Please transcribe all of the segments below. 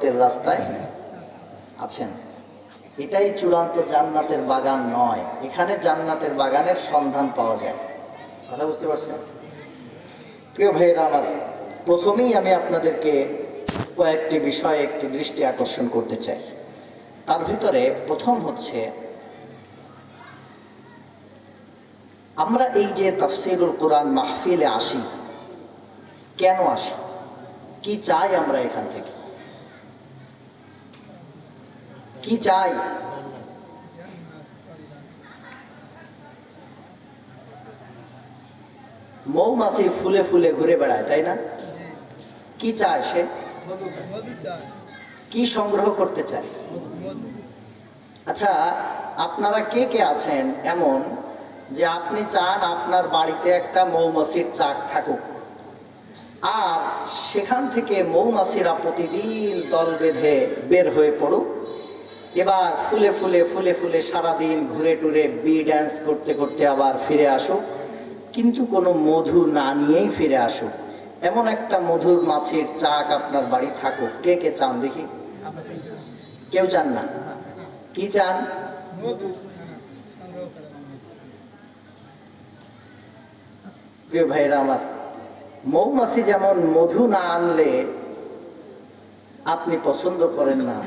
জান্নাতের রাস্তায় আছেন। এটাই চূড়ান্ত জান্নাতের বাগান নয়, এখানে জান্নাতের বাগানের সন্ধান পাওয়া যায়। কথা বুঝতে পারছেন? প্রিয় ভাইয়েরা আমার, প্রথমেই আমি আপনাদেরকে কয়েকটি বিষয়ে একটু দৃষ্টি আকর্ষণ করতে চাই। তার ভিতরে প্রথম হচ্ছে, আমরা এই যে তাফসীরুল কোরআন মাহফিলে আসি, কেন আসি, কি চাই আমরা এখান থেকে, কি চাই? মৌমাছি ফুলে ফুলে ঘুরে বেড়ায়, তাই না? কি চায় সে? কি সংগ্রহ করতে চায়? আচ্ছা, আপনারা কে কে আছেন এমন যে আপনি চান আপনার বাড়িতে একটা মৌমাছির চাক থাকুক, আর সেখান থেকে মৌমাছিরা প্রতিদিন দল বেঁধে বের হয়ে পড়ুক, এবার ফুলে ফুলে ফুলে ফুলে সারাদিন ঘুরে টুরে বি ড্যান্স করতে করতে আবার ফিরে আসুক, কিন্তু কোনো মধু না নিয়েই ফিরে আসুক, এমন একটা মধুর মাছির চাক আপনার বাড়ি থাকুক? কে কে চান দেখি? কেউ চান না? কি চান? প্রিয় ভাইরা আমার, মৌমাছি যেমন মধু না আনলে আপনি পছন্দ করেন না,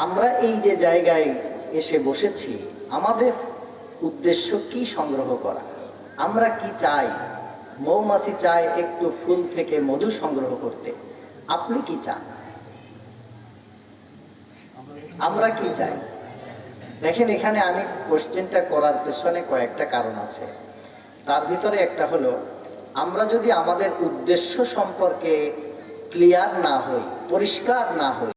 আমরা এই যে জায়গায় এসে বসেছি, আমাদের উদ্দেশ্য কি সংগ্রহ করা, আমরা কি চাই? মৌমাছি চায় একটু ফুল থেকে মধু সংগ্রহ করতে, আপনি কি চান? আমরা কি চাই? দেখেন, এখানে আমি কোশ্চেনটা করার পেছনে কয়েকটা কারণ আছে। তার ভিতরে একটা হলো, আমরা যদি আমাদের উদ্দেশ্য সম্পর্কে ক্লিয়ার না হই, পরিষ্কার না হই,